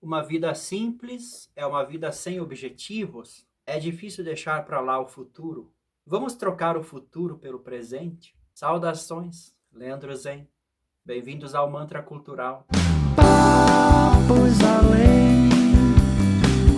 Uma vida simples é uma vida sem objetivos. É difícil deixar para lá o futuro. Vamos trocar o futuro pelo presente? Saudações, Leandro Zen. Bem-vindos ao Mantra Cultural. Papos além,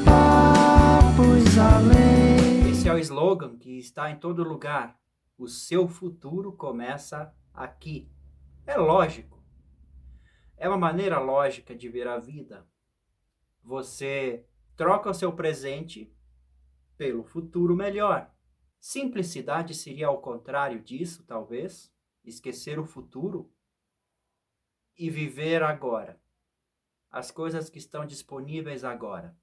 papos além. Esse é o slogan que está em todo lugar. O seu futuro começa aqui. É lógico. É uma maneira lógica de ver a vida. Você troca o seu presente pelo futuro melhor. Simplicidade seria ao contrário disso, talvez. Esquecer o futuro e viver agora. As coisas que estão disponíveis agora.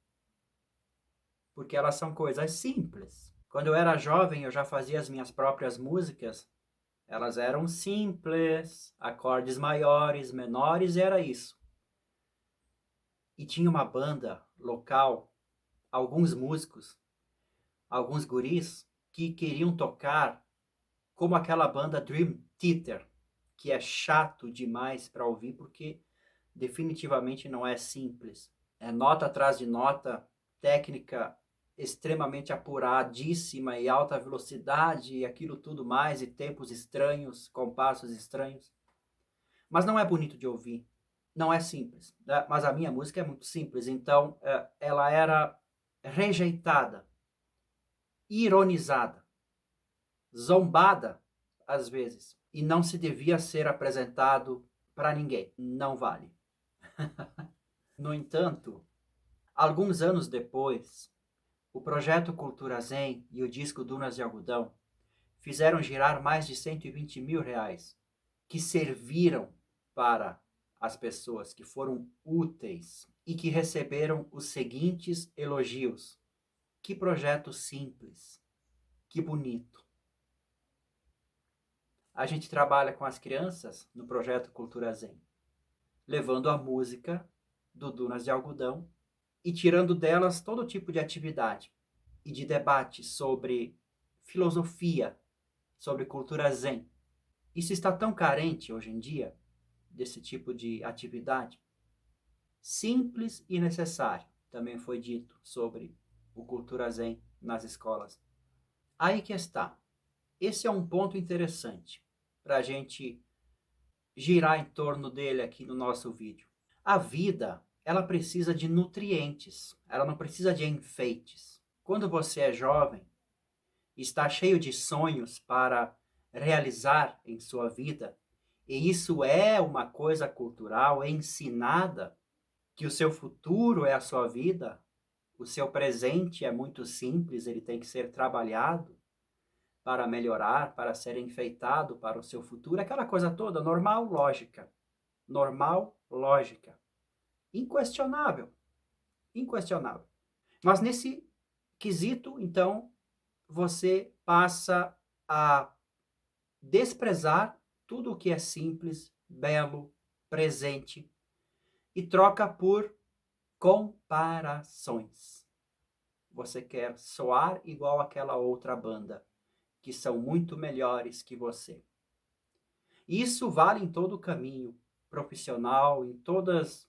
Porque elas são coisas simples. Quando eu era jovem, eu já fazia as minhas próprias músicas. Elas eram simples, acordes maiores, menores, e era isso. E tinha uma banda local, alguns músicos, alguns guris, que queriam tocar como aquela banda Dream Theater, que é chato demais para ouvir, porque definitivamente não é simples. É nota atrás de nota, técnica extremamente apuradíssima e alta velocidade e aquilo tudo mais, e tempos estranhos, compassos estranhos. Mas não é bonito de ouvir, não é simples. Né? Mas a minha música é muito simples, então ela era rejeitada, ironizada, zombada às vezes, e não se devia ser apresentado para ninguém. Não vale. No entanto, alguns anos depois, o projeto Cultura Zen e o disco Dunas de Algodão fizeram girar mais de 120 mil reais, que serviram para as pessoas, que foram úteis e que receberam os seguintes elogios. Que projeto simples, que bonito. A gente trabalha com as crianças no projeto Cultura Zen, levando a música do Dunas de Algodão e tirando delas todo tipo de atividade e de debate sobre filosofia, sobre cultura zen. Isso está tão carente hoje em dia, desse tipo de atividade. Simples e necessário, também foi dito sobre o cultura zen nas escolas. Aí que está. Esse é um ponto interessante para a gente girar em torno dele aqui no nosso vídeo. A vida, ela precisa de nutrientes, ela não precisa de enfeites. Quando você é jovem, está cheio de sonhos para realizar em sua vida, e isso é uma coisa cultural, é ensinada, que o seu futuro é a sua vida, o seu presente é muito simples, ele tem que ser trabalhado para melhorar, para ser enfeitado para o seu futuro, aquela coisa toda, normal, lógica. Normal, lógica. Inquestionável. Inquestionável. Mas nesse quesito, então, você passa a desprezar tudo o que é simples, belo, presente e troca por comparações. Você quer soar igual àquela outra banda, que são muito melhores que você. Isso vale em todo o caminho profissional, em todas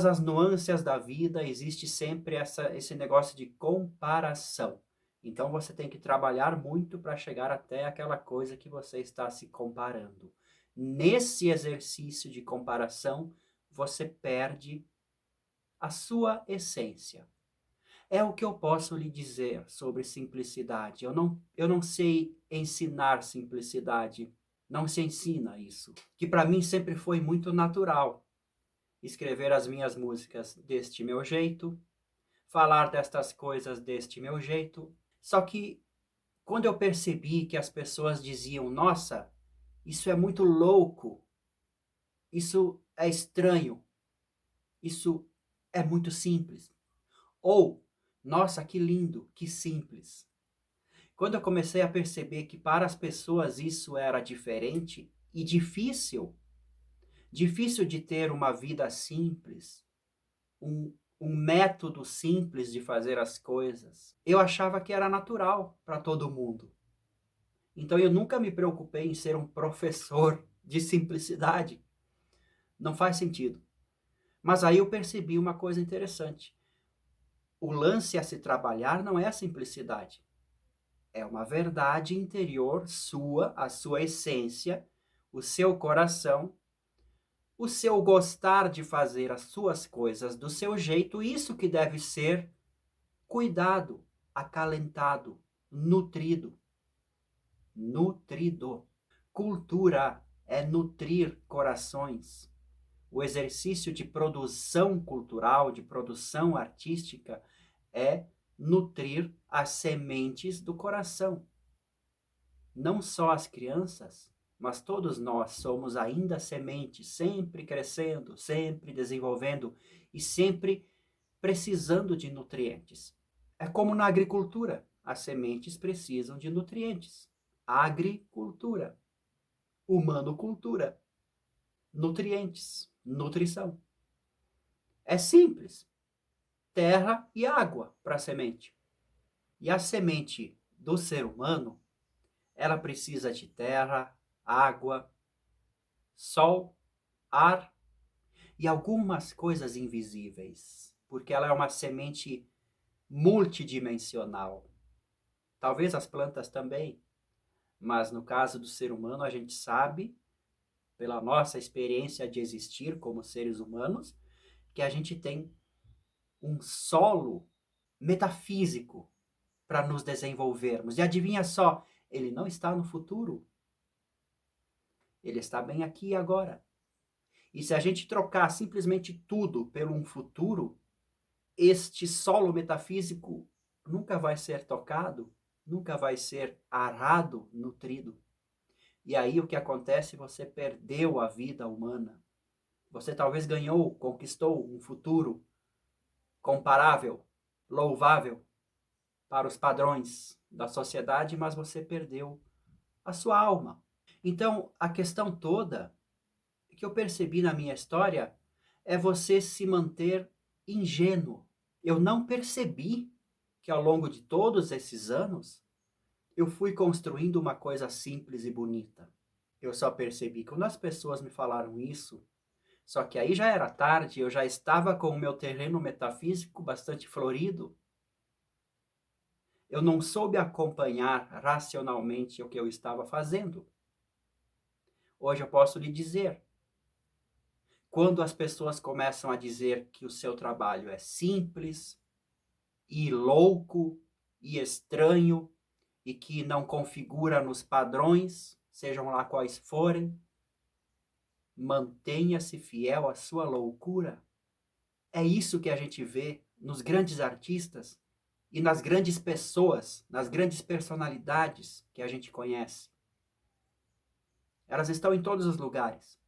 as nuances da vida, existe sempre esse negócio de comparação. Então você tem que trabalhar muito para chegar até aquela coisa que você está se comparando. Nesse exercício de comparação, você perde a sua essência. É o que eu posso lhe dizer sobre simplicidade. Eu não sei ensinar simplicidade. Não se ensina isso. Que para mim sempre foi muito natural. Escrever as minhas músicas deste meu jeito, falar destas coisas deste meu jeito. Só que quando eu percebi que as pessoas diziam, nossa, isso é muito louco, isso é estranho, isso é muito simples. Ou, nossa, que lindo, que simples. Quando eu comecei a perceber que para as pessoas isso era diferente e difícil, difícil de ter uma vida simples, um método simples de fazer as coisas, eu achava que era natural para todo mundo. Então eu nunca me preocupei em ser um professor de simplicidade. Não faz sentido. Mas aí eu percebi uma coisa interessante. O lance a se trabalhar não é a simplicidade. É uma verdade interior sua, a sua essência, o seu coração, o seu gostar de fazer as suas coisas do seu jeito, isso que deve ser cuidado, acalentado, nutrido. Nutrido. Cultura é nutrir corações. O exercício de produção cultural, de produção artística, é nutrir as sementes do coração. Não só as crianças, mas todos nós somos ainda sementes, sempre crescendo, sempre desenvolvendo e sempre precisando de nutrientes. É como na agricultura, as sementes precisam de nutrientes. Agricultura, humanocultura, nutrientes, nutrição. É simples. Terra e água para a semente. E a semente do ser humano, ela precisa de terra, água, sol, ar e algumas coisas invisíveis, porque ela é uma semente multidimensional. Talvez as plantas também, mas no caso do ser humano, a gente sabe, pela nossa experiência de existir como seres humanos, que a gente tem um solo metafísico para nos desenvolvermos. E adivinha só, ele não está no futuro. Ele está bem aqui e agora. E se a gente trocar simplesmente tudo pelo um futuro, este solo metafísico nunca vai ser tocado, nunca vai ser arado, nutrido. E aí o que acontece? Você perdeu a vida humana. Você talvez ganhou, conquistou um futuro comparável, louvável para os padrões da sociedade, mas você perdeu a sua alma. Então, a questão toda que eu percebi na minha história é você se manter ingênuo. Eu não percebi que ao longo de todos esses anos eu fui construindo uma coisa simples e bonita. Eu só percebi quando as pessoas me falaram isso, só que aí já era tarde, eu já estava com o meu terreno metafísico bastante florido. Eu não soube acompanhar racionalmente o que eu estava fazendo. Hoje eu posso lhe dizer, quando as pessoas começam a dizer que o seu trabalho é simples, e louco, e estranho, e que não configura nos padrões, sejam lá quais forem, mantenha-se fiel à sua loucura. É isso que a gente vê nos grandes artistas e nas grandes pessoas, nas grandes personalidades que a gente conhece. Elas estão em todos os lugares.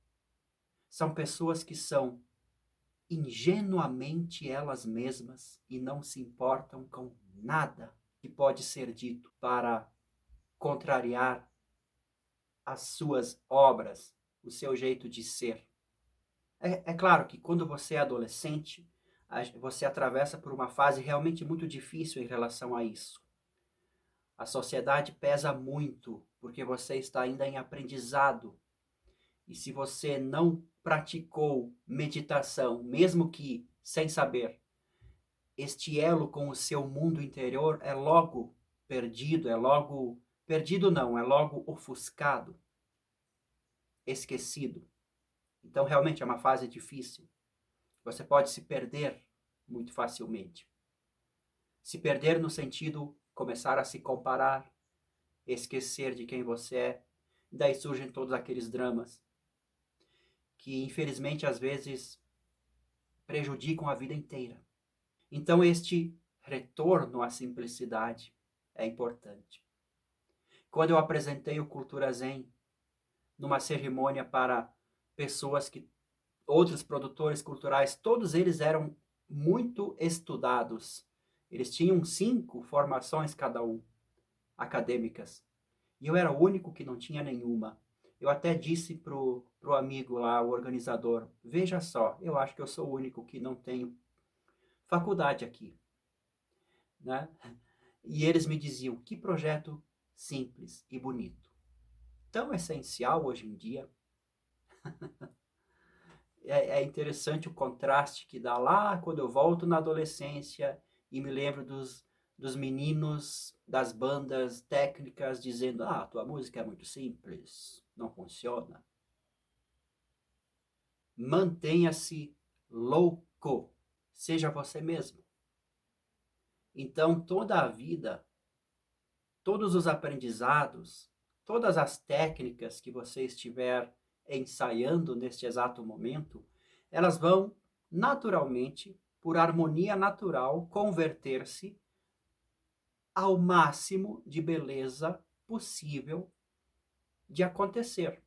São pessoas que são ingenuamente elas mesmas e não se importam com nada que pode ser dito para contrariar as suas obras, o seu jeito de ser. É claro que quando você é adolescente, você atravessa por uma fase realmente muito difícil em relação a isso. A sociedade pesa muito, porque você está ainda em aprendizado. E se você não praticou meditação, mesmo que sem saber, este elo com o seu mundo interior é logo perdido, é logo... Perdido não, é logo ofuscado, esquecido. Então realmente é uma fase difícil. Você pode se perder muito facilmente. Se perder no sentido começar a se comparar, esquecer de quem você é. Daí surgem todos aqueles dramas que infelizmente às vezes prejudicam a vida inteira. Então este retorno à simplicidade é importante. Quando eu apresentei o Cultura Zen numa cerimônia para pessoas que outros produtores culturais, todos eles eram muito estudados. Eles tinham 5 formações cada um, acadêmicas. E eu era o único que não tinha nenhuma. Eu até disse pro amigo lá, o organizador, veja só, eu acho que eu sou o único que não tenho faculdade aqui. Né? E eles me diziam, que projeto simples e bonito. Tão essencial hoje em dia. É interessante o contraste que dá lá quando eu volto na adolescência e me lembro dos meninos das bandas técnicas dizendo: ah, tua música é muito simples, não funciona. Mantenha-se louco, seja você mesmo. Então, toda a vida, todos os aprendizados, todas as técnicas que você estiver ensaiando neste exato momento, elas vão naturalmente, por harmonia natural, converter-se ao máximo de beleza possível de acontecer.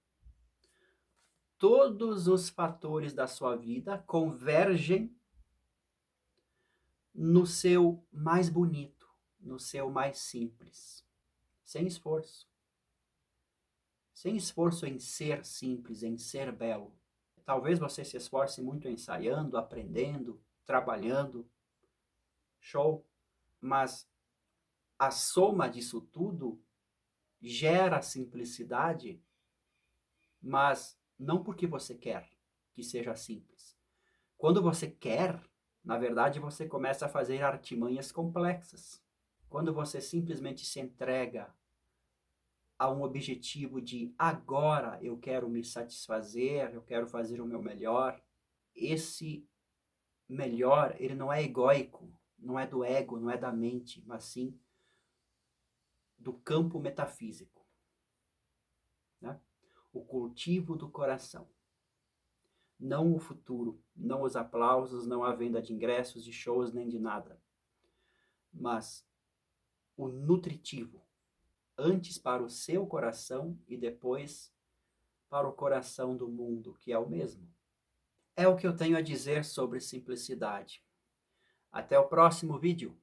Todos os fatores da sua vida convergem no seu mais bonito, no seu mais simples, sem esforço. Sem esforço em ser simples, em ser belo. Talvez você se esforce muito ensaiando, aprendendo, trabalhando, show, mas a soma disso tudo gera simplicidade, mas não porque você quer que seja simples. Quando você quer, na verdade, você começa a fazer artimanhas complexas. Quando você simplesmente se entrega a um objetivo de agora eu quero me satisfazer, eu quero fazer o meu melhor, esse melhor, ele não é egóico, não é do ego, não é da mente, mas sim do campo metafísico, né? O cultivo do coração. Não o futuro, não os aplausos, não a venda de ingressos, de shows, nem de nada. Mas o nutritivo, antes para o seu coração e depois para o coração do mundo, que é o mesmo. É o que eu tenho a dizer sobre simplicidade. Até o próximo vídeo.